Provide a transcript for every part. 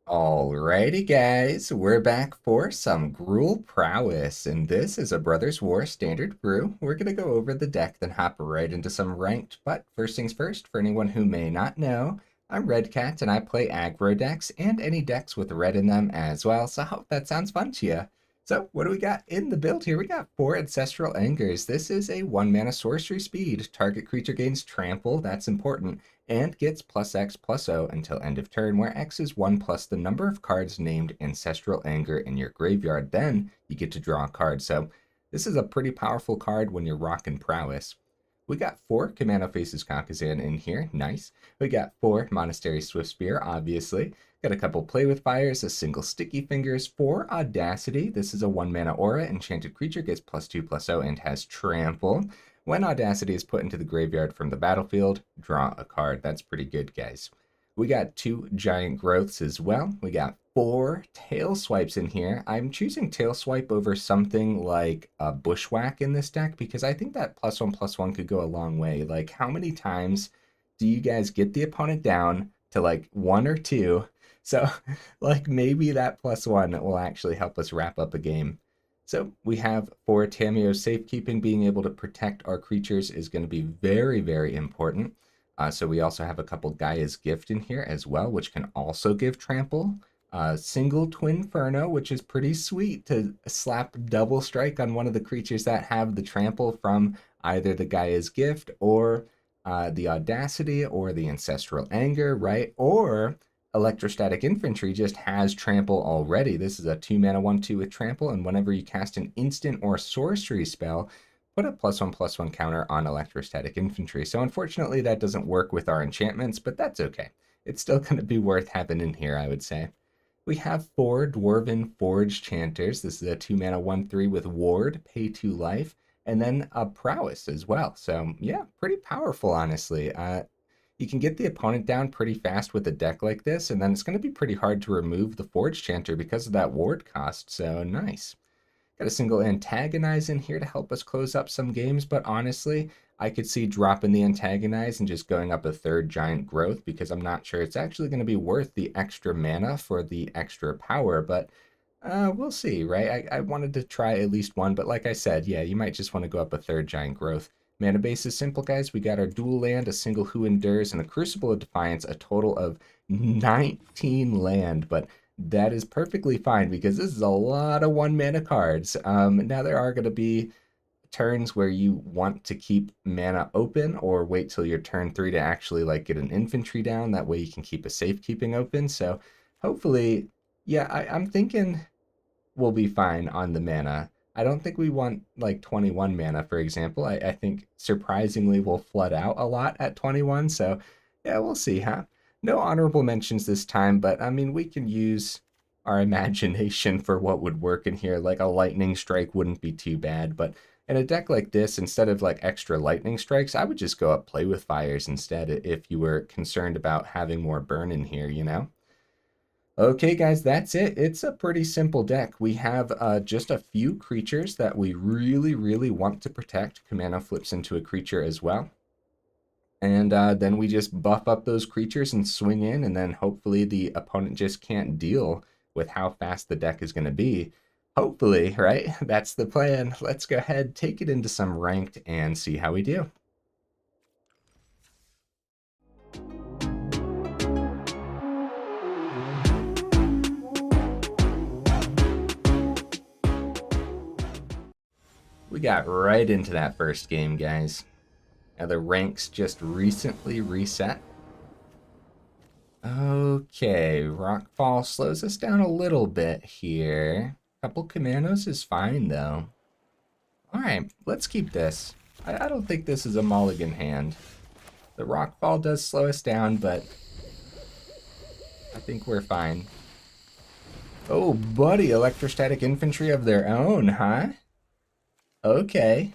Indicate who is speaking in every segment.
Speaker 1: Alrighty, guys, we're back for some Gruul Prowess, and this is a Brothers War standard brew. We're going to go over the deck, then hop right into some ranked. But first things first, for anyone who may not know, I'm Redcat, and I play aggro decks and any decks with red in them as well, so I hope that sounds fun to you. So what do we got in the build here? We got 4 Ancestral Angers. This is a 1-mana sorcery speed. Target creature gains trample, that's important, and gets +X/+0 until end of turn, where X is 1 plus the number of cards named Ancestral Anger in your graveyard. Then you get to draw a card. So this is a pretty powerful card when you're rocking Prowess. We got 4 Kumano Faces Kakkazan in here, nice. We got 4 Monastery Swiftspear, obviously. Got a couple Play with Fires, a single Sticky Fingers, 4 Audacity. This is a 1-mana aura. Enchanted creature gets +2/+0 and has Trample. When Audacity is put into the graveyard from the battlefield, draw a card. That's pretty good, guys. We got 2 Giant Growths as well. We got 4 Tail Swipes in here. I'm choosing Tail Swipe over something like a Bushwhack in this deck because I think that +1/+1 could go a long way. Like, how many times do you guys get the opponent down to like 1 or 2? So, like, maybe that +1 will actually help us wrap up a game. So we have for Tamiyo Safekeeping, being able to protect our creatures is going to be very, very important. So we also have a couple Gaia's Gift in here as well, which can also give trample. Single Twinferno, which is pretty sweet to slap double strike on one of the creatures that have the trample from either the Gaia's Gift or the Audacity or the Ancestral Anger, right? Or Electrostatic Infantry just has trample already. This is a 2-mana 1/2 with trample, and whenever you cast an instant or sorcery spell, put a +1/+1 counter on Electrostatic Infantry. So unfortunately that doesn't work with our enchantments, but that's okay. It's still going to be worth having in here, I would say. We have 4 Dwarven Forge-Chanters. This is a 2-mana 1/3 with Ward, pay 2 life, and then a Prowess as well. So yeah, pretty powerful, honestly. You can get the opponent down pretty fast with a deck like this, and then it's going to be pretty hard to remove the Forge-Chanter because of that ward cost, so nice. Got a single Antagonize in here to help us close up some games, but honestly, I could see dropping the Antagonize and just going up a 3rd Giant Growth because I'm not sure it's actually going to be worth the extra mana for the extra power, but we'll see, right? I wanted to try at least one, but like I said, yeah, you might just want to go up a 3rd Giant Growth. Mana base is simple, guys. We got our dual land, a single Who Endures, and a Crucible of Defiance, a total of 19 land, but that is perfectly fine because this is a lot of 1-mana cards. Now there are going to be turns where you want to keep mana open or wait till your turn 3 to actually like get an infantry down. That way you can keep a safekeeping open. So hopefully, yeah, I'm thinking we'll be fine on the mana. I don't think we want like 21 mana, for example. I think surprisingly we'll flood out a lot at 21. So yeah, we'll see, huh? No honorable mentions this time, but I mean, we can use our imagination for what would work in here. Like a lightning strike wouldn't be too bad, but in a deck like this, instead of like extra lightning strikes, I would just go up Play with Fires instead if you were concerned about having more burn in here, you know? Okay, guys, that's it. It's a pretty simple deck. We have just a few creatures that we really, really want to protect. Kumano flips into a creature as well. And then we just buff up those creatures and swing in, and then hopefully the opponent just can't deal with how fast the deck is going to be. Hopefully, right? That's the plan. Let's go ahead, take it into some ranked, and see how we do. We got right into that first game, guys. Now the ranks just recently reset. Okay, Rockfall slows us down a little bit here. Couple Kumanos is fine though. Alright, let's keep this. I don't think this is a mulligan hand. The Rockfall does slow us down, but I think we're fine. Oh, buddy, Electrostatic Infantry of their own, huh? Okay.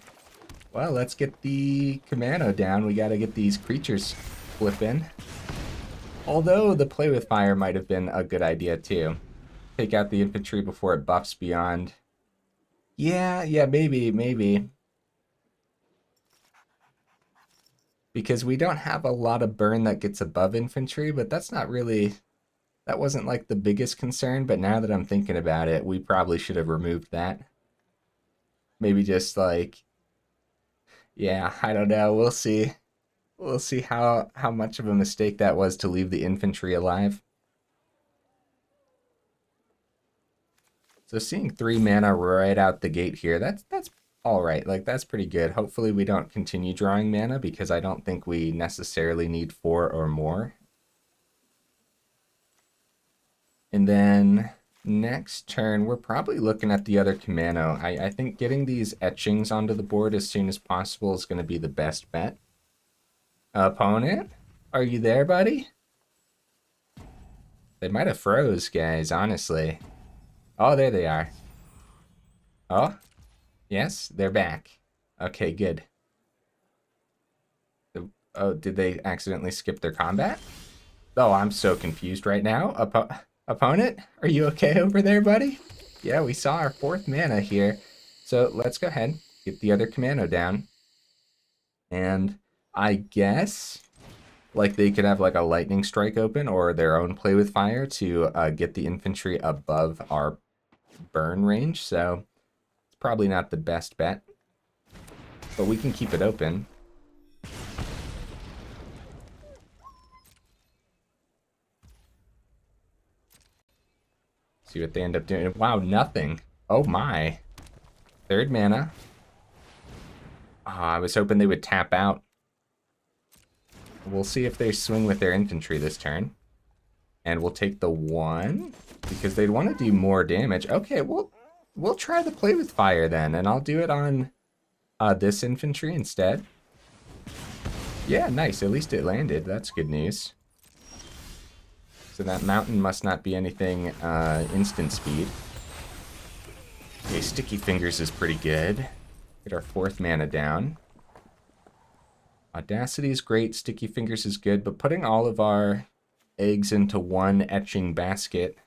Speaker 1: Well, let's get the Kumano down. We gotta get these creatures flipping. Although the Play with Fire might have been a good idea too. Take out the infantry before it buffs beyond. Yeah, maybe. Because we don't have a lot of burn that gets above infantry, but that's not really That wasn't like the biggest concern, but now that I'm thinking about it, we probably should have removed that. Maybe just like, yeah, I don't know. We'll see. We'll see how much of a mistake that was to leave the infantry alive. So seeing 3 mana right out the gate here, that's all right. Like, that's pretty good. Hopefully we don't continue drawing mana because I don't think we necessarily need 4 or more. And then next turn, we're probably looking at the other Kumano. I think getting these etchings onto the board as soon as possible is going to be the best bet. Opponent, are you there, buddy? They might have froze, guys, honestly. Oh, there they are. Oh, yes, they're back. Okay, good. Oh, did they accidentally skip their combat? Oh, I'm so confused right now. Opponent, are you okay over there, buddy? Yeah, we saw our 4th mana here. So let's go ahead, get the other Kumano down. And I guess, like, they could have like a lightning strike open or their own play with fire to get the infantry above our burn range. So it's probably not the best bet, but we can keep it open. See what they end up doing. Wow, nothing. Oh my. 3rd mana. Oh, I was hoping they would tap out. We'll see if they swing with their infantry this turn. And we'll take the 1 because they'd want to do more damage. Okay, we'll try the play with fire then, and I'll do it on this infantry instead. Yeah, nice. At least it landed. That's good news. So that mountain must not be anything instant speed. Okay, Sticky Fingers is pretty good. Get our 4th mana down. Audacity is great, Sticky Fingers is good, but putting all of our eggs into one etching basket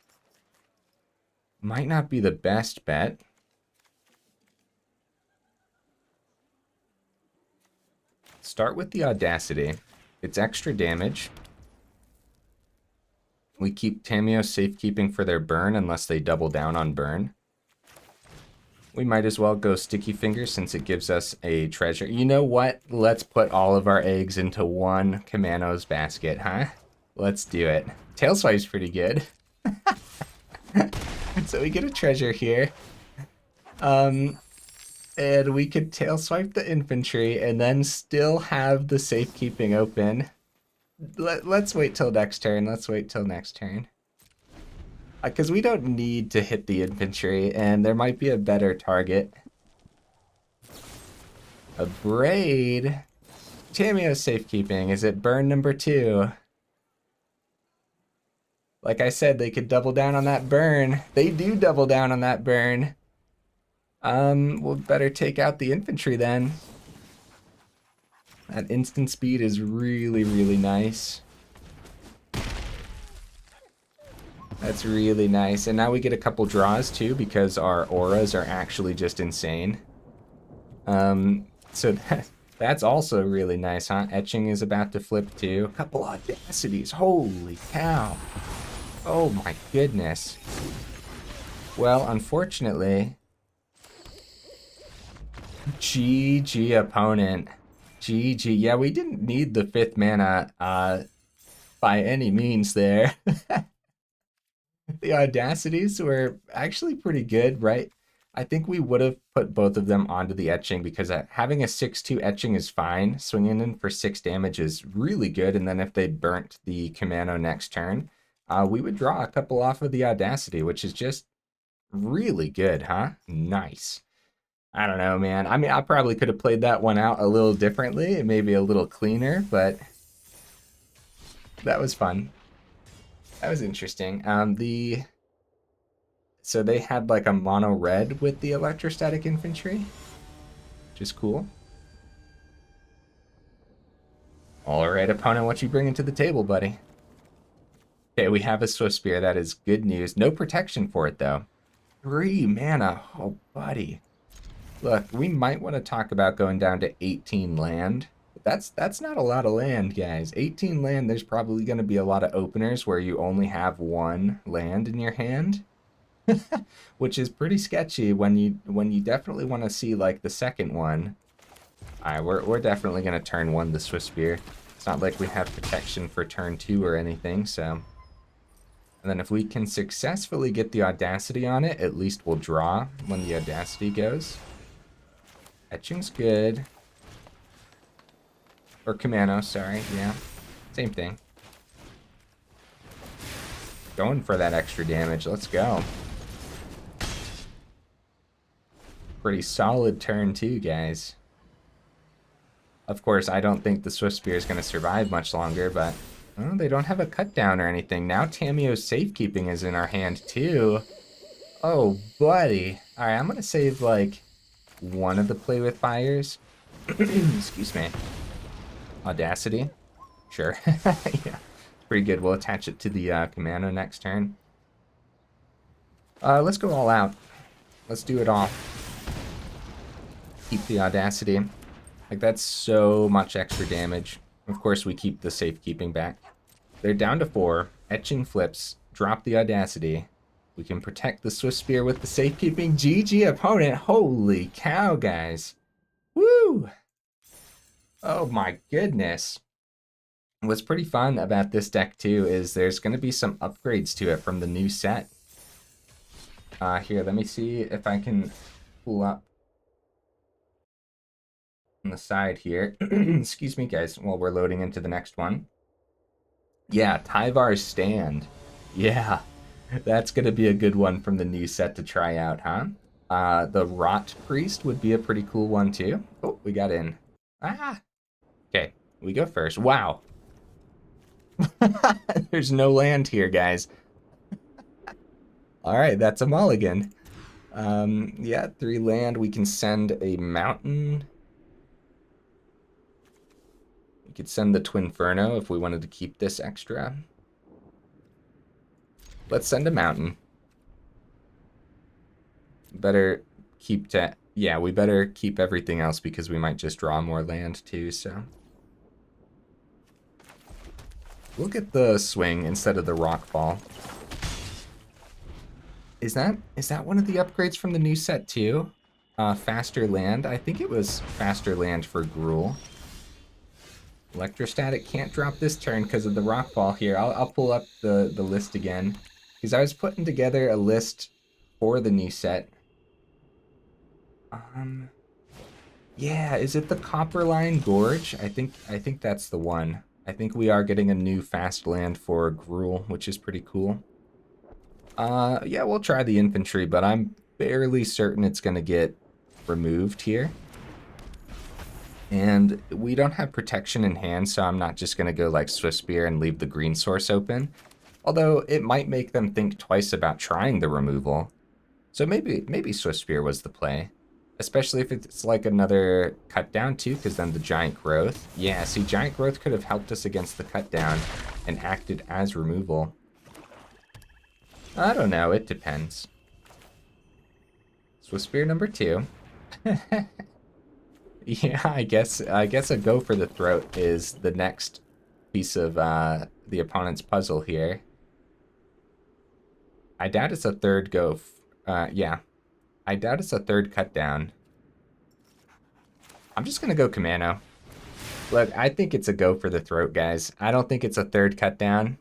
Speaker 1: might not be the best bet. Start with the Audacity. It's extra damage. We keep Tamiyo Safekeeping for their burn unless they double down on burn. We might as well go Sticky Fingers since it gives us a treasure. You know what? Let's put all of our eggs into one Kumano's basket, huh? Let's do it. Tailswipe's pretty good. So we get a treasure here. And we could Tailswipe the infantry and then still have the Safekeeping open. Let's wait till next turn. Let's wait till next turn. Because we don't need to hit the infantry, and there might be a better target. A Braid. Tamiyo Safekeeping. Is it burn number 2? Like I said, they could double down on that burn. They do double down on that burn. We'll better take out the infantry then. That instant speed is really, really nice. That's really nice. And now we get a couple draws too because our auras are actually just insane. So that's also really nice, huh? Etching is about to flip too. A couple Audacities. Holy cow. Oh my goodness. Well, unfortunately, GG opponent. GG. Yeah, we didn't need the 5th mana by any means there. The Audacities were actually pretty good, right? I think we would have put both of them onto the etching because having a 6/2 etching is fine. Swinging in for 6 damage is really good. And then if they burnt the Kumano next turn, we would draw a couple off of the Audacity, which is just really good, huh? Nice. I don't know, man. I mean, I probably could have played that one out a little differently, maybe a little cleaner, but that was fun. That was interesting. So they had like a mono red with the Electrostatic Infantry, which is cool. All right, opponent, what you bringing to the table, buddy? Okay, we have a Swiftspear. That is good news. No protection for it, though. 3 mana. Oh, buddy. Look, we might want to talk about going down to 18 land. That's not a lot of land, guys. 18 land, there's probably going to be a lot of openers where you only have one land in your hand, which is pretty sketchy when you definitely want to see like the second one. All right, we're definitely going to turn 1 the Swiftspear. It's not like we have protection for turn 2 or anything, so. And then if we can successfully get the Audacity on it, at least we'll draw when the Audacity goes. Etching's good. Or Kumano, sorry, yeah. Same thing. Going for that extra damage, let's go. Pretty solid turn too, guys. Of course, I don't think the Swiftspear is going to survive much longer, but oh, they don't have a cut down or anything. Now Tamiyo's Safekeeping is in our hand too. Oh, buddy. All right, I'm going to save like one of the Play With Fires. Excuse me. Audacity. Sure. Yeah, pretty good. We'll attach it to the Kumano next turn. Let's go all out. Let's do it all. Keep the Audacity. Like, that's so much extra damage. Of course, we keep the Safekeeping back. They're down to 4. Etching flips. Drop the Audacity. We can protect the Swiftspear with the Safekeeping. GG opponent. Holy cow, guys. Woo! Oh my goodness. What's pretty fun about this deck too is there's going to be some upgrades to it from the new set. Here, let me see if I can pull up on the side here. Excuse me, guys, while we're loading into the next one. Yeah, Tyvar's Stand. Yeah, that's going to be a good one from the new set to try out, huh? The Rot Priest would be a pretty cool one too. Oh, we got in. Ah! Okay, we go first. Wow. There's no land here, guys. All right, that's a mulligan. Yeah, 3 land. We can send a mountain. We could send the Twinferno if we wanted to keep this extra. Let's send a mountain. Better keep to... Yeah, we better keep everything else because we might just draw more land too, so... We'll get the swing instead of the Rockfall. Is that one of the upgrades from the new set too? Faster land. I think it was faster land for Gruul. Electrostatic can't drop this turn because of the Rockfall here. I'll pull up the list again because I was putting together a list for the new set. Yeah, is it the Copperline Gorge? I think that's the one. I think we are getting a new fast land for Gruul, which is pretty cool. Yeah, we'll try the infantry, but I'm fairly certain it's going to get removed here. And we don't have protection in hand, so I'm not just going to go like Swiftspear and leave the green source open. Although it might make them think twice about trying the removal. So maybe Swiftspear was the play. Especially if it's like another cut down too, because then the Giant Growth. Yeah, see, Giant Growth could have helped us against the cut down and acted as removal. I don't know, it depends. Swiftspear number 2. Yeah, I guess a go for the throat is the next piece of the opponent's puzzle here. I doubt it's a third go. Yeah. I doubt it's a third cut down. I'm just going to go Kumano. Look, I think it's a go for the throat, guys. I don't think it's a third cut down.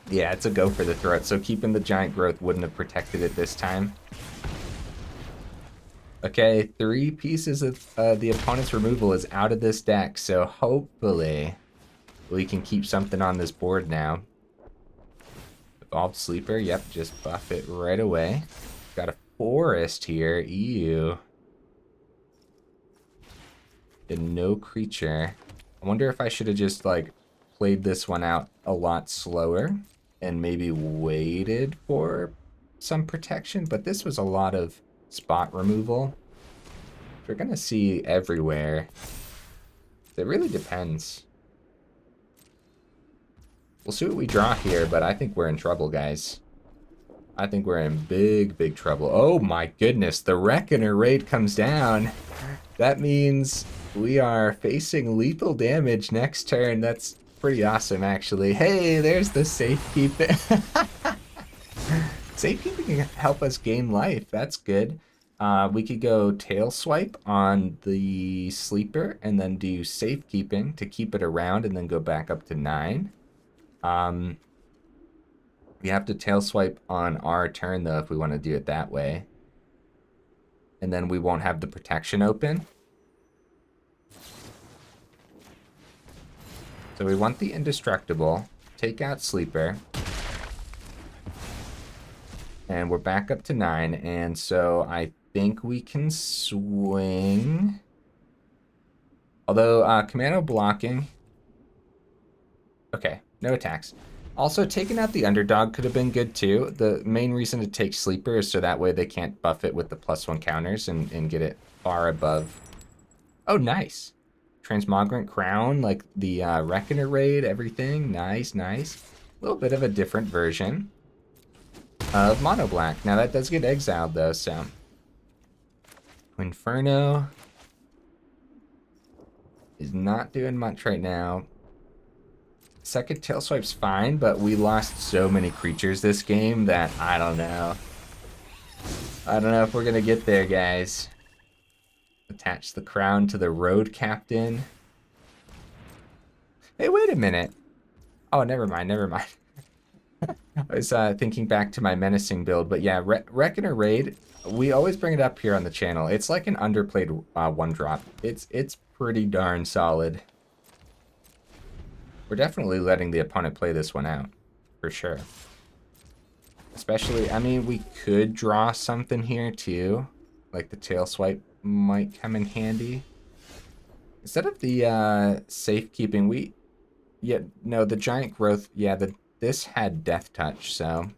Speaker 1: Yeah, it's a go for the throat, so keeping the Giant Growth wouldn't have protected it this time. Okay, 3 pieces of the opponent's removal is out of this deck, so hopefully we can keep something on this board now. Evolved Sleeper, yep, just buff it right away. Got a forest here, ew. And no creature. I wonder if I should have just like played this one out a lot slower and maybe waited for some protection, but this was a lot of spot removal. We're gonna see everywhere. It really depends. We'll see what we draw here, but I think we're in trouble, guys. I think we're in big trouble. Oh my goodness, the Reckoner raid comes down. That means We are facing lethal damage next turn. That's pretty awesome, actually. Hey, there's the safekeeping. Safekeeping can help us gain life. That's good. We could go tail swipe on the sleeper and then do safekeeping to keep it around and then go back up to 9. We have to tail swipe on our turn though if we want to do it that way. And then we won't have the protection open. So we want the indestructible, take out sleeper. And we're back up to 9, and so I think we can swing. Although, Kumano blocking. Okay, no attacks. Also, taking out the underdog could have been good too. The main reason to take sleeper is so that way they can't buff it with the +1 counters and get it far above. Oh, nice. Transmogrant Crown, like the Reckoner raid, everything. Nice, nice. A little bit of a different version of Mono Black. Now that does get exiled though, so. Twinferno is not doing much right now. Second tail swipe's fine, but we lost so many creatures this game that I don't know. I don't know if we're gonna get there, guys. Attach the crown to the road captain. Hey, wait a minute. Oh, never mind, never mind. I was thinking back to my menacing build, but yeah, Reckoner Raid, we always bring it up here on the channel. It's like an underplayed 1-drop. It's pretty darn solid. We're definitely letting the opponent play this one out, for sure. Especially, I mean, we could draw something here too. Like the tail swipe might come in handy. Instead of the safekeeping, no, the giant growth, yeah, this had death touch, so.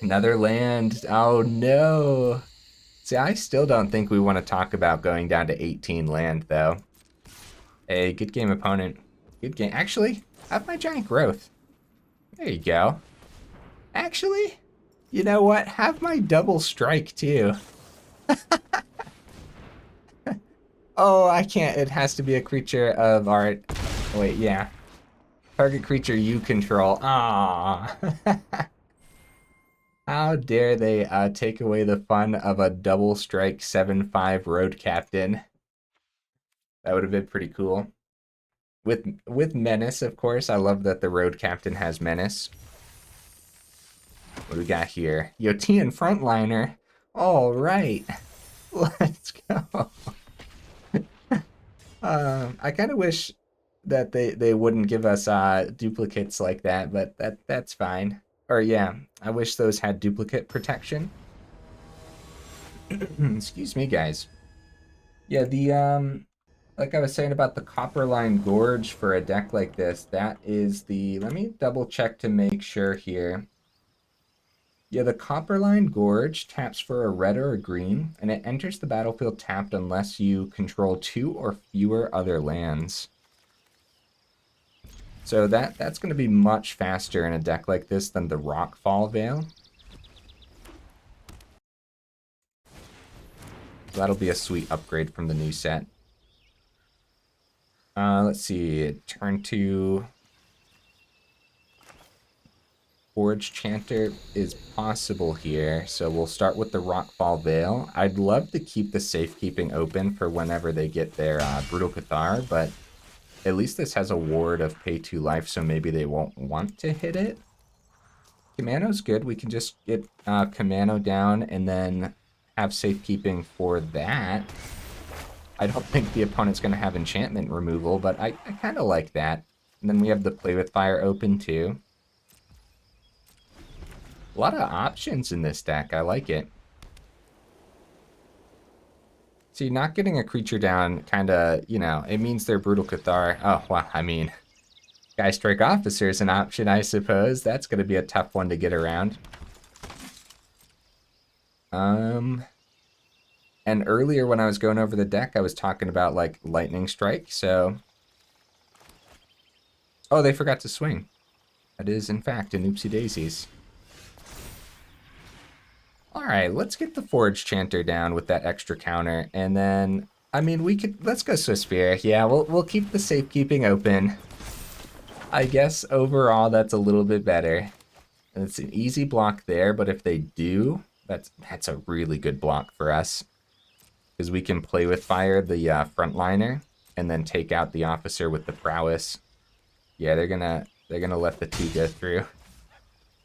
Speaker 1: Another land, oh no. See, I still don't think we want to talk about going down to 18 land though. Hey, good game opponent. Good game. Actually, have my giant growth. There you go. Actually, you know what? Have my double strike too. Oh, I can't. It has to be a creature of art. Wait, yeah. Target creature you control. Ah. How dare they take away the fun of a double strike 7/5 road captain. That would have been pretty cool. With menace, of course. I love that the road captain has menace. What do we got here? Yotian frontliner. All right. Let's go. I kind of wish that they wouldn't give us duplicates like that, but that's fine. Or yeah, I wish those had duplicate protection. Excuse me, guys. Yeah, the like I was saying about the Copperline Gorge for a deck like this, that is the, let me double check to make sure here. Yeah, the Copperline Gorge taps for a red or a green, and it enters the battlefield tapped unless you control 2 or fewer other lands. So that's going to be much faster in a deck like this than the Rockfall Vale. So that'll be a sweet upgrade from the new set. Let's see, turn 2. Forge-Chanter is possible here, so we'll start with the Rockfall Vale. I'd love to keep the safekeeping open for whenever they get their Brutal Cathar, but at least this has a ward of pay 2 life, so maybe they won't want to hit it. Kumano's good. We can just get Kumano down and then have safekeeping for that. I don't think the opponent's going to have enchantment removal, but I kind of like that. And then we have the Play with Fire open too. A lot of options in this deck. I like it. See, not getting a creature down kind of, you know, it means they're Brutal Cathar. Oh, well, I mean, Sky Strike Officer is an option, I suppose. That's going to be a tough one to get around. And earlier when I was going over the deck, I was talking about, like, Lightning Strike, so... Oh, they forgot to swing. That is, in fact, an oopsie daisies. Alright, let's get the Forge-Chanter down with that extra counter, and then I mean, we could, let's go Swiftspear. Yeah, we'll keep the safekeeping open. I guess overall that's a little bit better. It's an easy block there, but if they do, that's a really good block for us. Because we can play with fire the frontliner and then take out the officer with the prowess. Yeah, they're gonna let the two go through.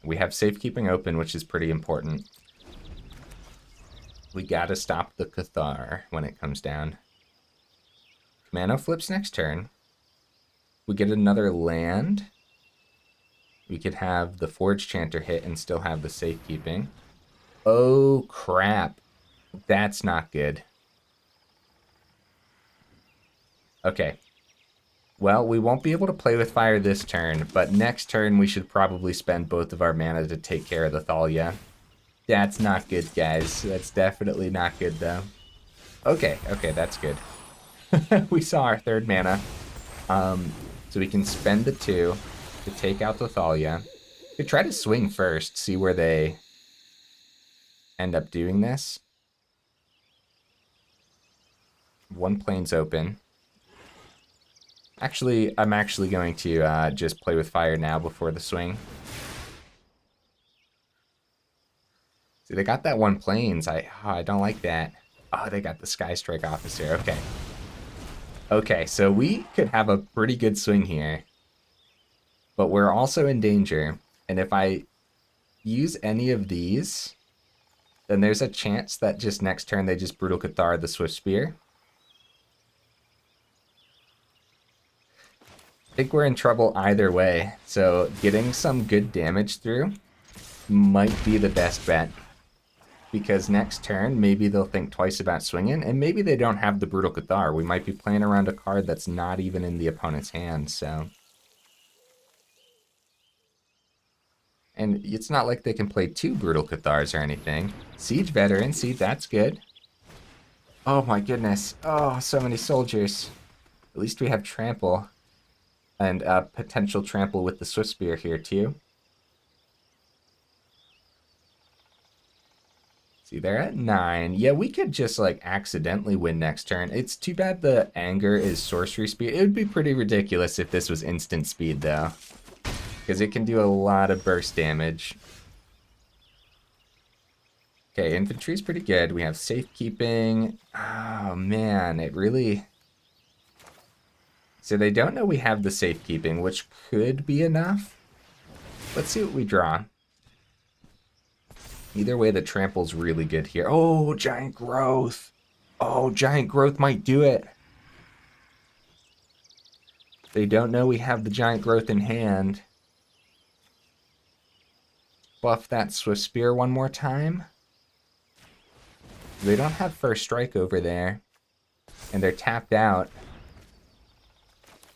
Speaker 1: We have safekeeping open, which is pretty important. We gotta stop the Cathar when it comes down. Kumano flips next turn. We get another land. We could have the Forge-Chanter hit and still have the safekeeping. Oh, crap. That's not good. Okay. Well, we won't be able to play with fire this turn, but next turn we should probably spend both of our mana to take care of the Thalia. That's not good, guys. That's definitely not good, though. Okay, that's good. We saw our third mana. So we can spend the 2 to take out the Thalia. We could try to swing first, see where they end up doing this. One plane's open. Actually, I'm actually going to just play with fire now before the swing. See, they got that one planes. I don't like that. Oh, they got the Sky Strike Officer. Okay. Okay, so we could have a pretty good swing here. But we're also in danger. And if I use any of these, then there's a chance that just next turn they just Brutal Cathar the Swiftspear. I think we're in trouble either way. So getting some good damage through might be the best bet. Because next turn, maybe they'll think twice about swinging, and maybe they don't have the Brutal Cathar. We might be playing around a card that's not even in the opponent's hand, so... And it's not like they can play 2 Brutal Cathars or anything. Siege Veteran, see, that's good. Oh my goodness. Oh, so many soldiers. At least we have Trample. And potential Trample with the Swiftspear here, too. See, they're at 9. Yeah, we could just, like, accidentally win next turn. It's too bad the Anger is sorcery speed. It would be pretty ridiculous if this was instant speed, though. Because it can do a lot of burst damage. Okay, infantry's pretty good. We have safekeeping. Oh, man, it really... So they don't know we have the safekeeping, which could be enough. Let's see what we draw. Either way, the trample's really good here. Oh, Giant Growth. Oh, Giant Growth might do it. They don't know we have the Giant Growth in hand. Buff that Swiftspear one more time. They don't have First Strike over there. And they're tapped out.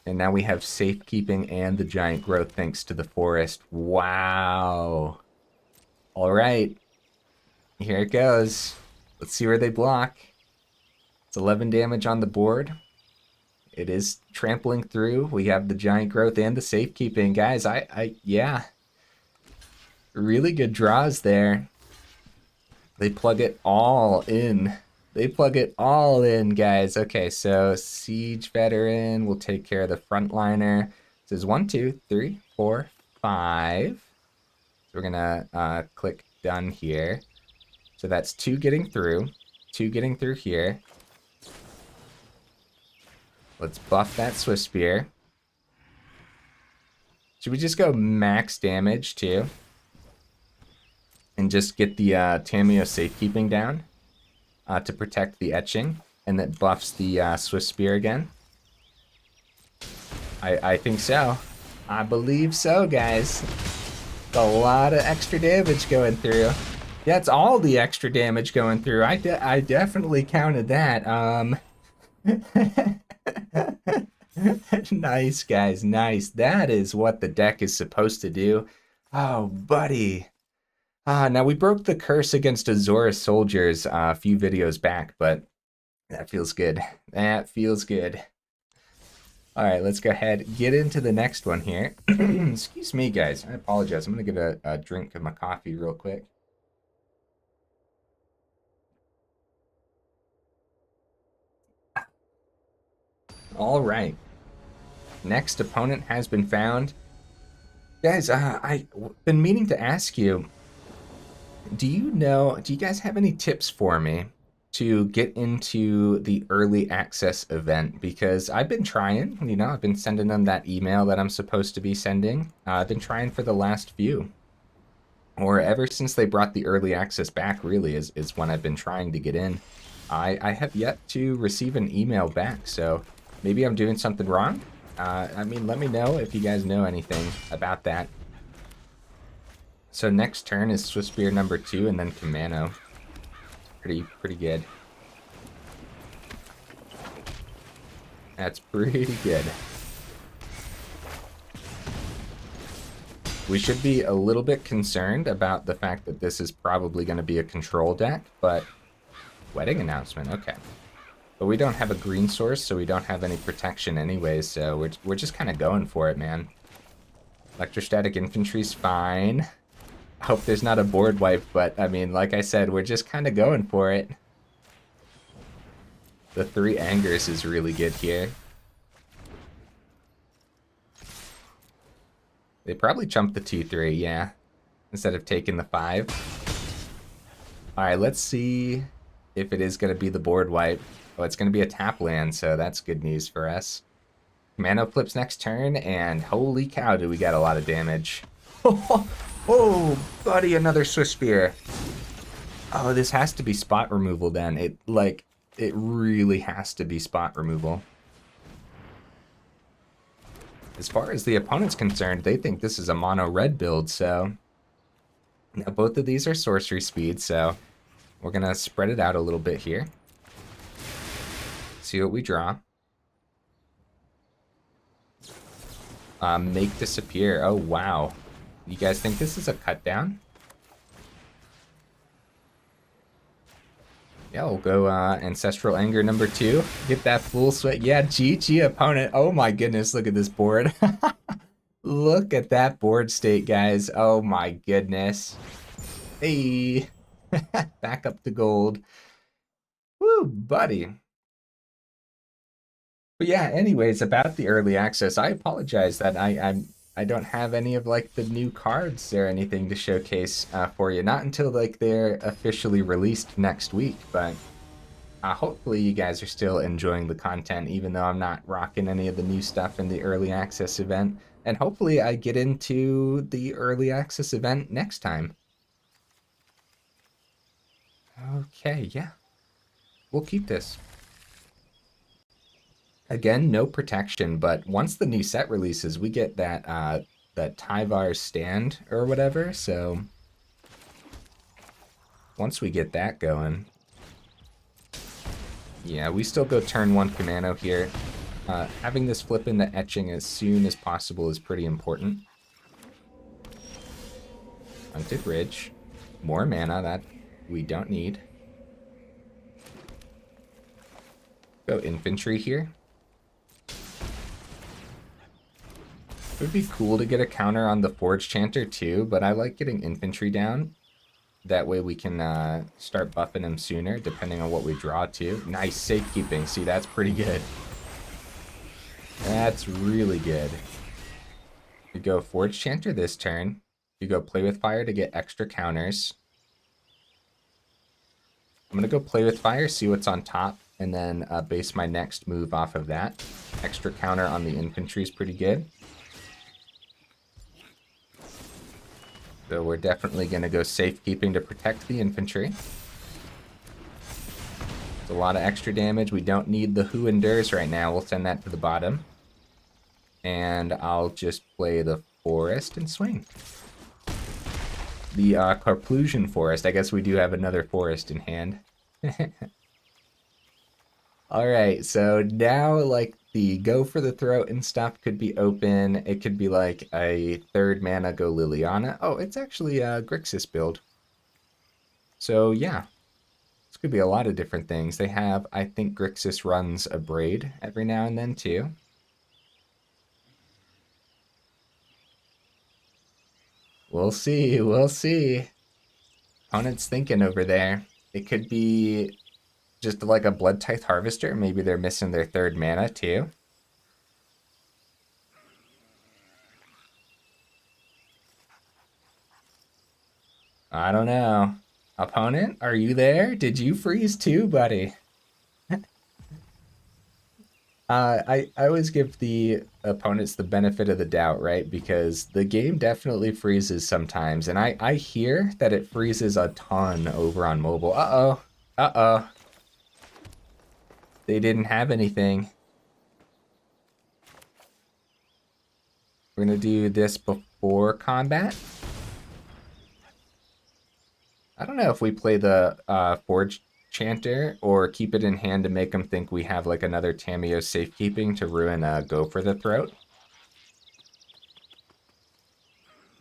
Speaker 1: And now we have Safekeeping and the Giant Growth thanks to the Forest. Wow. All right. Here it goes. Let's see where they block. It's 11 damage on the board. It is trampling through. We have the Giant Growth and the Safekeeping. Guys, yeah. Really good draws there. They plug it all in. They plug it all in, guys. Okay, so Siege Veteran will take care of the frontliner. It says 1, 2, 3, 4, 5. So we're gonna click done here. So that's 2 getting through. 2 getting through here. Let's buff that Swiftspear. Should we just go max damage too? And just get the Tamiyo Safekeeping down to protect the etching. And that buffs the Swiftspear again. I think so. I believe so, guys. A lot of extra damage going through. That's all the extra damage going through. I definitely counted that. Nice, guys, nice. That is what the deck is supposed to do. Oh, buddy. Now we broke the curse against Azora soldiers a few videos back, but that feels good. That feels good. All right, let's go ahead get into the next one here. Excuse me, guys. I apologize. I'm going to get a drink of my coffee real quick. All right. Next opponent has been found. Guys, I've been meaning to ask you, do you guys have any tips for me to get into the early access event? Because I've been trying, I've been sending them that email that I'm supposed to be sending. I've been trying for the last few. Or ever since they brought the early access back, really, is when I've been trying to get in. I have yet to receive an email back, so maybe I'm doing something wrong. I mean, let me know if you guys know anything about that. So next turn is Swiftspear number 2 and then Kumano. Pretty good. That's pretty good. We should be a little bit concerned about the fact that this is probably going to be a control deck, but wedding announcement, okay. But we don't have a green source, so we don't have any protection anyways, so we're just kind of going for it, man. Electrostatic Infantry's fine. I hope there's not a board wipe, but I mean, like I said, we're just kind of going for it. The 3 Angers is really good here. They probably chumped the 2-3, yeah, instead of taking the 5. All right, let's see if it is going to be the board wipe. Oh, it's going to be a tap land, so that's good news for us. Kumano flips next turn, and holy cow, do we got a lot of damage. Oh, buddy, another Swiftspear. Oh, this has to be spot removal then. It really has to be spot removal. As far as the opponent's concerned, they think this is a mono red build, so now both of these are sorcery speed, so we're gonna spread it out a little bit here. See what we draw. Make disappear. Oh, wow. You guys think this is a cut down? Yeah, we'll go Ancestral Anger number 2. Get that full sweat. Yeah, GG opponent. Oh my goodness, look at this board. Look at that board state, guys. Oh my goodness. Hey. Back up to gold. Woo, buddy. But yeah, anyways, about the early access, I apologize that I don't have any of like the new cards or anything to showcase for you. Not until like they're officially released next week, but hopefully you guys are still enjoying the content, even though I'm not rocking any of the new stuff in the early access event. And hopefully I get into the early access event next time. Okay, yeah. We'll keep this. Again, no protection, but once the new set releases, we get that that Tyvar stand or whatever, so once we get that going, yeah, we still go turn 1 Kumano here. Having this flip into etching as soon as possible is pretty important. Hunted Ridge. More mana that we don't need. Go infantry here. It would be cool to get a counter on the Forge-Chanter too, but I like getting infantry down. That way we can start buffing him sooner, depending on what we draw too. Nice safekeeping. See, that's pretty good. That's really good. You go Forge-Chanter this turn. You go Play with Fire to get extra counters. I'm going to go Play with Fire, see what's on top, and then base my next move off of that. Extra counter on the infantry is pretty good. So we're definitely going to go Safekeeping to protect the infantry. It's a lot of extra damage. We don't need the Who Endures right now. We'll send that to the bottom. And I'll just play the Forest and swing. The Karplusan Forest. I guess we do have another forest in hand. Alright, so now like the go for the throat and stuff could be open. It could be like a 3rd mana go Liliana. Oh, it's actually a Grixis build. So yeah, this could be a lot of different things. They have, I think Grixis runs a Braid every now and then too. We'll see, we'll see. Opponent's thinking over there. It could be just like a Blood Tithe Harvester. Maybe they're missing their 3rd mana too. I don't know. Opponent, are you there? Did you freeze too, buddy? I always give the opponents the benefit of the doubt, right? Because the game definitely freezes sometimes, and I hear that it freezes a ton over on mobile. Uh-oh. Uh-oh. They didn't have anything. We're gonna do this before combat. I don't know if we play the Forge-Chanter or keep it in hand to make them think we have like another Tamiyo Safekeeping to ruin Go for the Throat.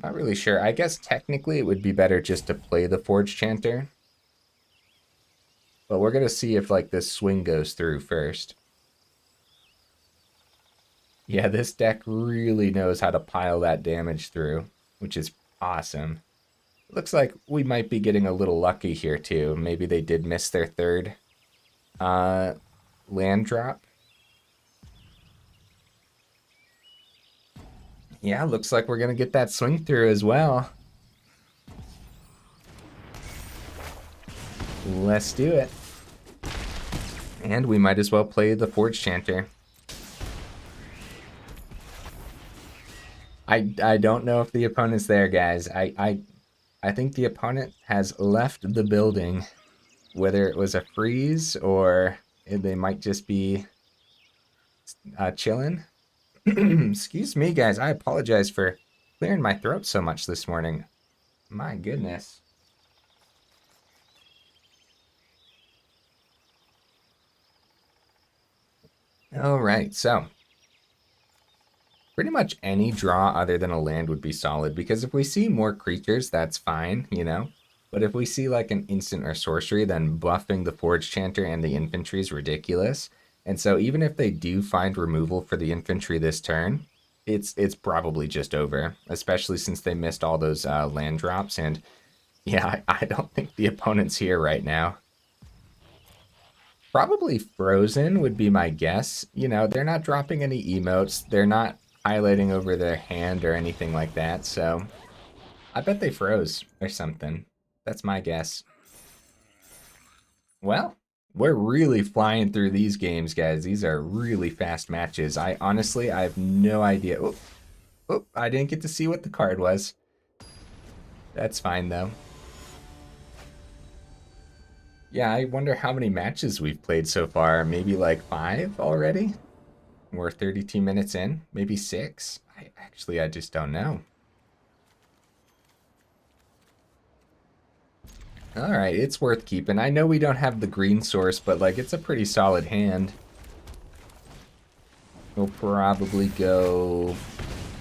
Speaker 1: Not really sure. I guess technically it would be better just to play the Forge-Chanter. But we're going to see if like this swing goes through first. Yeah, this deck really knows how to pile that damage through, which is awesome. Looks like we might be getting a little lucky here too. Maybe they did miss their third land drop. Yeah, looks like we're going to get that swing through as well. Let's do it. And we might as well play the Forge-Chanter. I don't know if the opponent's there, guys. I think the opponent has left the building, whether it was a freeze or they might just be chilling. Excuse me, guys. I apologize for clearing my throat so much this morning. My goodness. All right, so pretty much any draw other than a land would be solid, because if we see more creatures, that's fine, you know? But if we see like an instant or sorcery, then buffing the Forge-Chanter and the infantry is ridiculous. And so even if they do find removal for the infantry this turn, it's probably just over, especially since they missed all those land drops. And yeah, I don't think the opponent's here right now. Probably Frozen would be my guess. You know, they're not dropping any emotes. They're not highlighting over their hand or anything like that. So I bet they froze or something. That's my guess. Well, we're really flying through these games, guys. These are really fast matches. I honestly, I have no idea. Oh, I didn't get to see what the card was. That's fine, though. Yeah, I wonder how many matches we've played so far. Maybe like 5 already? We're 32 minutes in, maybe 6. I just don't know. All right, it's worth keeping. I know we don't have the green source, but like it's a pretty solid hand. We'll probably go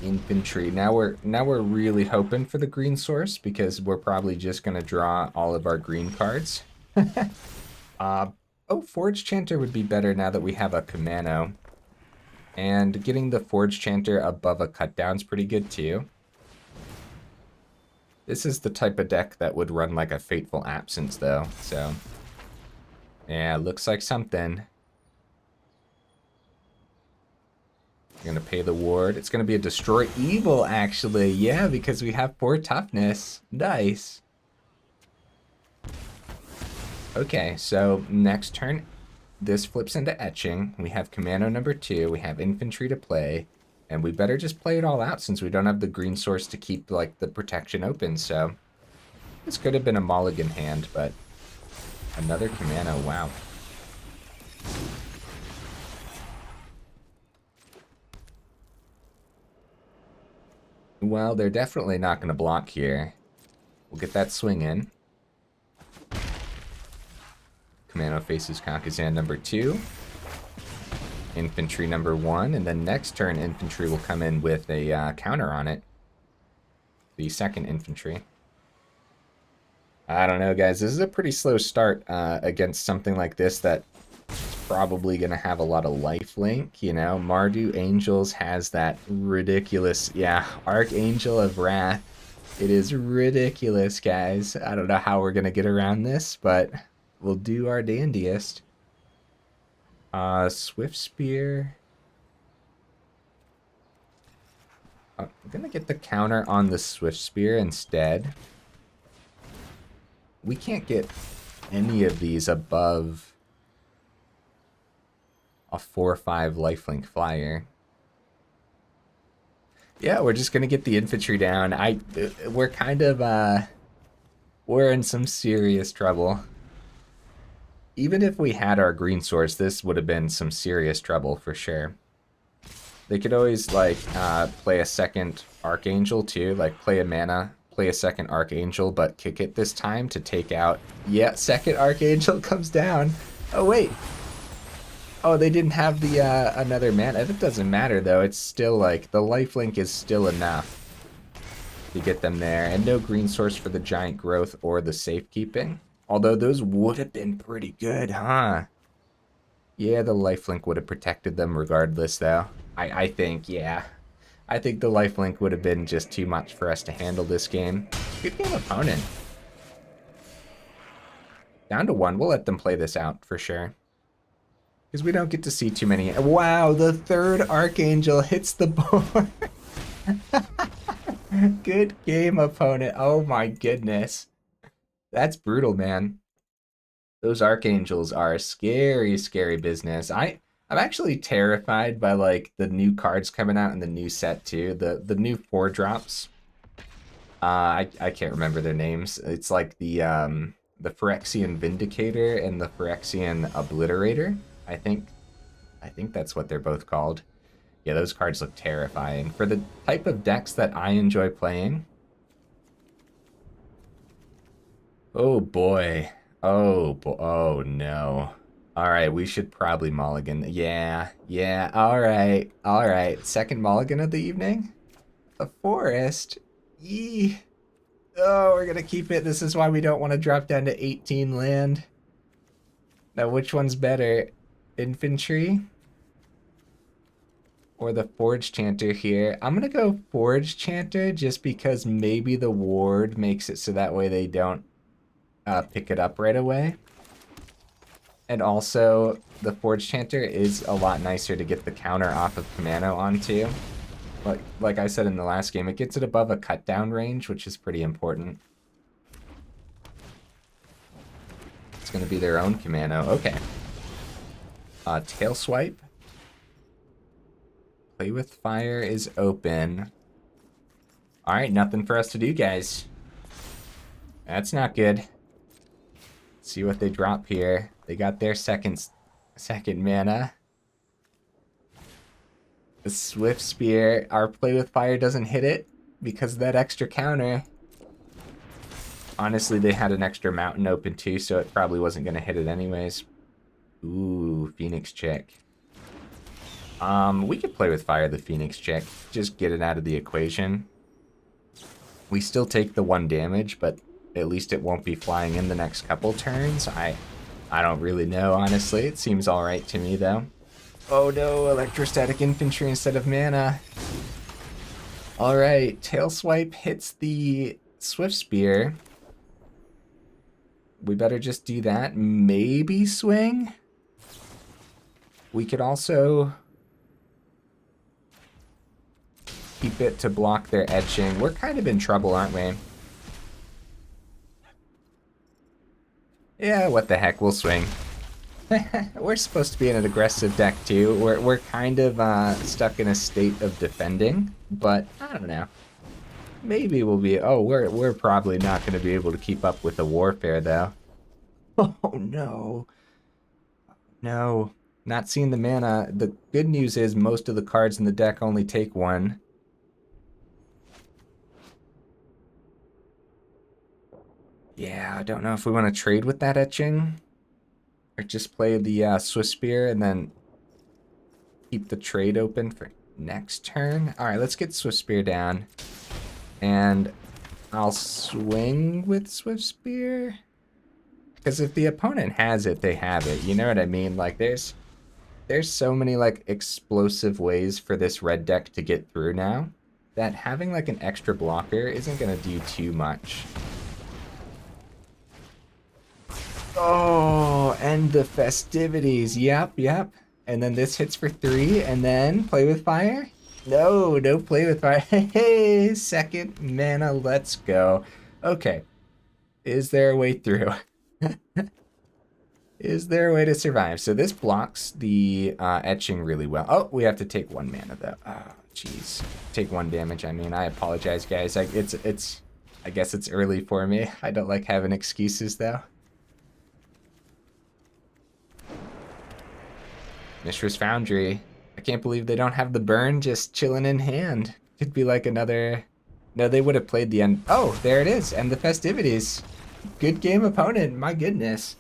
Speaker 1: infantry. Now we're really hoping for the green source because we're probably just gonna draw all of our green cards. Oh, Forge-Chanter would be better now that we have a Kumano. And getting the Forge-Chanter above a cutdown's pretty good too. This is the type of deck that would run like a Fateful Absence though, so. Yeah, looks like something. You're gonna pay the ward. It's gonna be a Destroy Evil actually, yeah, because we have 4 toughness. Nice. Okay, so next turn, this flips into Etching. We have Commando number 2, we have Infantry to play, and we better just play it all out since we don't have the green source to keep like the protection open, so this could have been a mulligan hand, but another Commando, wow. Well, they're definitely not going to block here. We'll get that swing in. Kumano faces Kakkazan number 2. Infantry number 1. And then next turn, infantry will come in with a counter on it. The second infantry. I don't know, guys. This is a pretty slow start against something like this that probably going to have a lot of lifelink, you know. Mardu Angels has that ridiculous, yeah, Archangel of Wrath. It is ridiculous, guys. I don't know how we're going to get around this, but we'll do our dandiest. Swiftspear. I'm going to get the counter on the Swiftspear instead. we can't get any of these above a 4/5 lifelink flyer. Yeah, we're just gonna get the infantry down. We're kind of we're in some serious trouble. Even if we had our green source, this would have been some serious trouble for sure. They could always like play a second Archangel too, like play a mana, play a second Archangel, but kick it this time to take out. Yeah, second Archangel comes down. Oh wait. Oh, they didn't have the another mana. It doesn't matter though. It's still like the lifelink is still enough to get them there, and no green source for the giant growth or the safekeeping. Although those would have been pretty good, huh? Yeah, the lifelink would have protected them regardless, though. I think, yeah. I think the lifelink would have been just too much for us to handle this game. Good game opponent. Down to 1. We'll let them play this out for sure. Because we don't get to see too many. Wow, the third Archangel hits the board. Good game, opponent. Oh my goodness. That's brutal, man. Those Archangels are scary, scary business. I'm actually terrified by like the new cards coming out in the new set too. The new 4-drops. I can't remember their names. It's like the Phyrexian Vindicator and the Phyrexian Obliterator. I think that's what they're both called. Yeah, those cards look terrifying. For the type of decks that I enjoy playing. Oh boy. Oh boy. Oh no. Alright, we should probably mulligan. Yeah. Alright. Second mulligan of the evening? The forest? Yee. Oh, we're gonna keep it. This is why we don't want to drop down to 18 land. Now, which one's better? Infantry? Or the Forge-Chanter here? I'm gonna go Forge-Chanter just because maybe the ward makes it so that way they don't pick it up right away. And also, the Forge-Chanter is a lot nicer to get the counter off of Kumano onto. Like I said in the last game, it gets it above a cut down range, which is pretty important. It's going to be their own Kumano. Okay. Tail Swipe. Play with Fire is open. Alright, nothing for us to do, guys. That's not good. Let's see what they drop here. They got their second mana. The Swiftspear. Our Play with Fire doesn't hit it because of that extra counter. Honestly, they had an extra mountain open too, so it probably wasn't going to hit it anyways. Ooh, Phoenix Check. We could play with Fire the Phoenix Check. Just get it out of the equation. We still take the 1 damage, but at least it won't be flying in the next couple turns. I don't really know, honestly. It seems alright to me, though. Oh no, Electrostatic Infantry instead of mana. Alright, Tail Swipe hits the Swiftspear. We better just do that. Maybe swing? We could also keep it to block their etching. We're kind of in trouble, aren't we? Yeah, what the heck, we'll swing. We're supposed to be in an aggressive deck too. We're kind of stuck in a state of defending, but I don't know. Maybe we'll be. Oh, we're probably not going to be able to keep up with the warfare though. Oh no, no, not seeing the mana. The good news is most of the cards in the deck only take 1. Yeah, I don't know if we want to trade with that etching. Or just play the Swiftspear and then keep the trade open for next turn. Alright, let's get Swiftspear down. And I'll swing with Swiftspear. Because if the opponent has it, they have it. You know what I mean? Like, there's so many, like, explosive ways for this red deck to get through now that having, like, an extra blocker isn't going to do too much. Oh, and the festivities. Yep. And then this hits for 3, and then Play with Fire? No Play with Fire. Hey, second mana, let's go. Okay. Is there a way through? Is there a way to survive? So this blocks the etching really well. Oh, we have to take 1 mana though. Oh, jeez. Take 1 damage. I mean, I apologize, guys. I guess it's early for me. I don't like having excuses though. Mishra's Foundry. I can't believe they don't have the burn just chilling in hand. Could be like another... No, they would have played the end. Oh, there it is. And the festivities. Good game opponent. My goodness.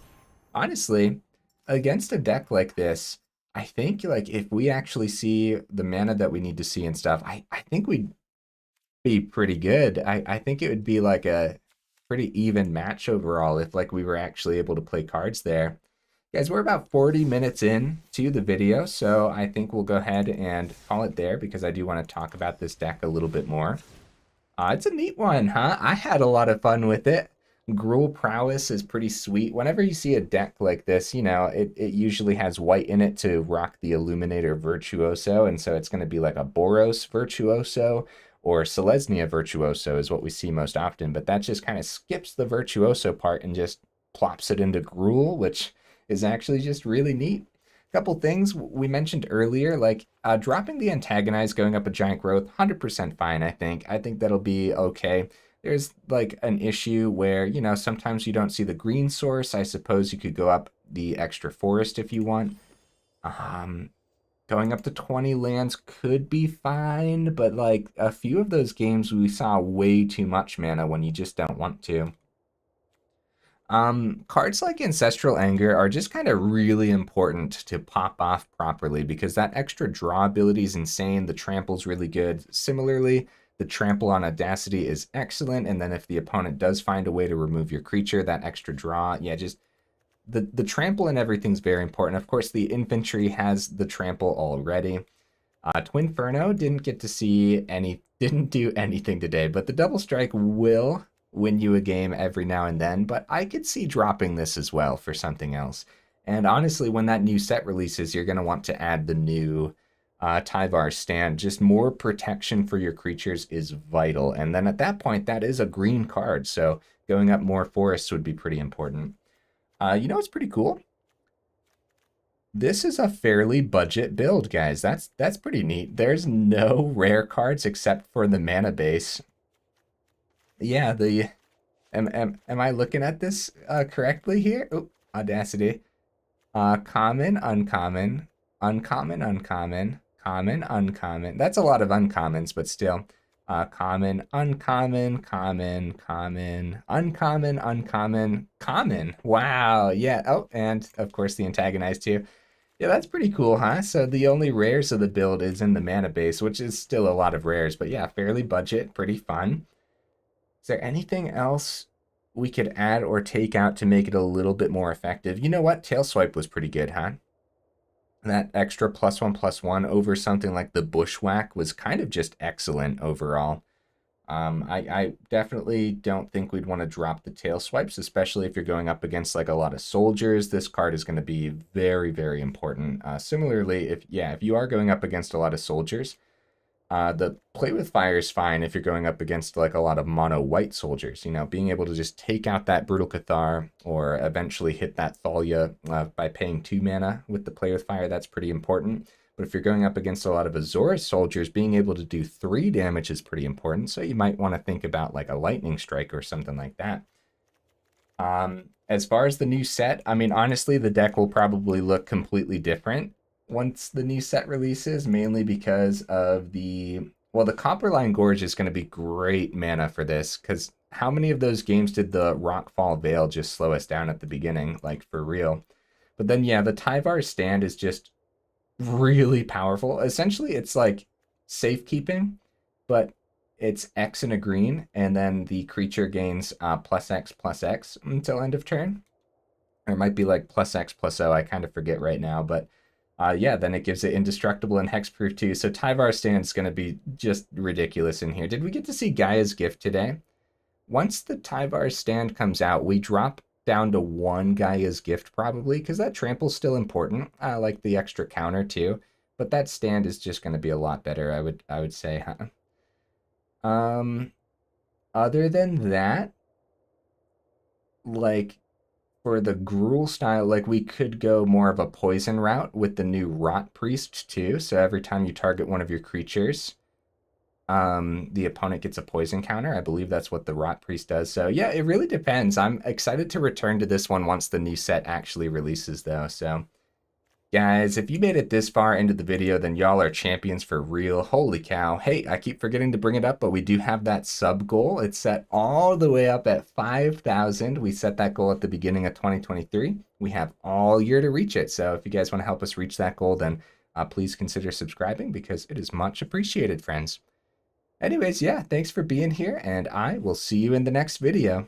Speaker 1: Honestly, against a deck like this, I think like if we actually see the mana that we need to see and stuff, I think we'd be pretty good. I think it would be like a pretty even match overall if like we were actually able to play cards there. Guys, we're about 40 minutes in to the video, so I think we'll go ahead and call it there because I do want to talk about this deck a little bit more. It's a neat one, huh? I had a lot of fun with it. Gruul Prowess is pretty sweet. Whenever you see a deck like this, you know, it usually has white in it to rock the Illuminator Virtuoso, and so it's going to be like a Boros Virtuoso or Selesnya Virtuoso is what we see most often, but that just kind of skips the Virtuoso part and just plops it into Gruul, which is actually just really neat. Couple things we mentioned earlier, like dropping the Antagonize, going up a giant growth, 100% fine, I think. I think that'll be okay. There's like an issue where, you know, sometimes you don't see the green source. I suppose you could go up the extra forest if you want. Going up to 20 lands could be fine, but like a few of those games we saw way too much mana when you just don't want to. Cards like Ancestral Anger are just kind of really important to pop off properly because that extra draw ability is insane. The trample's really good. Similarly, the trample on Audacity is excellent, and then if the opponent does find a way to remove your creature, that extra draw, yeah, just the trample and everything's very important. Of course, the infantry has the trample already. Twinferno didn't do anything today, but the double strike will win you a game every now and then, but I could see dropping this as well for something else. And honestly, when that new set releases, you're going to want to add the new Tyvar stand. Just more protection for your creatures is vital. And then at that point, that is a green card, so going up more forests would be pretty important. You know what's pretty cool? This is a fairly budget build, guys. That's pretty neat. There's no rare cards except for the mana base. Yeah, the am I looking at this correctly here? Oh, Audacity. Common, uncommon, uncommon, uncommon, common, uncommon. That's a lot of uncommons, but still. Common, uncommon, common, common, uncommon, uncommon, common. Wow, yeah. Oh, and of course the Antagonize too. Yeah, that's pretty cool, huh? So the only rares of the build is in the mana base, which is still a lot of rares, but yeah, fairly budget, pretty fun. Is there anything else we could add or take out to make it a little bit more effective? You know what? Tail Swipe was pretty good, huh? That extra +1/+1 over something like the Bushwhack was kind of just excellent overall. I definitely don't think we'd want to drop the tail swipes, especially if you're going up against like a lot of soldiers. This card is going to be very, very important. Similarly, if you are going up against a lot of soldiers, the play with fire is fine if you're going up against like a lot of mono white soldiers. You know, being able to just take out that brutal Cathar or eventually hit that Thalia by paying 2 mana with the play with fire, that's pretty important. But if you're going up against a lot of Azorius soldiers, being able to do 3 damage is pretty important. So you might want to think about like a lightning strike or something like that. As far as the new set, I mean, honestly, the deck will probably look completely different once the new set releases, mainly because of the Copperline Gorge is going to be great mana for this, because how many of those games did the Rockfall Vale just slow us down at the beginning, like for real? But then, yeah, the Tyvar stand is just really powerful. Essentially, it's like safekeeping, but it's X and a green, and then the creature gains +X/+X until end of turn. Or it might be like +X/+O, I kind of forget right now, but yeah, then it gives it indestructible and hexproof too. So Tyvar stand's going to be just ridiculous in here. Did we get to see Gaia's gift today? Once the Tyvar stand comes out, we drop down to 1 Gaia's gift probably, because that trample's still important. I like the extra counter too, but that stand is just going to be a lot better, I would say, huh? Other than that, like for the Gruul style, like we could go more of a poison route with the new Rot Priest too. So every time you target one of your creatures, the opponent gets a poison counter. I believe that's what the Rot Priest does. So yeah, it really depends. I'm excited to return to this one once the new set actually releases though. So guys, if you made it this far into the video, then y'all are champions for real. Holy cow. Hey, I keep forgetting to bring it up, but we do have that sub goal. It's set all the way up at 5,000. We set that goal at the beginning of 2023. We have all year to reach it. So if you guys want to help us reach that goal, then please consider subscribing because it is much appreciated, friends. Anyways, yeah, thanks for being here, and I will see you in the next video.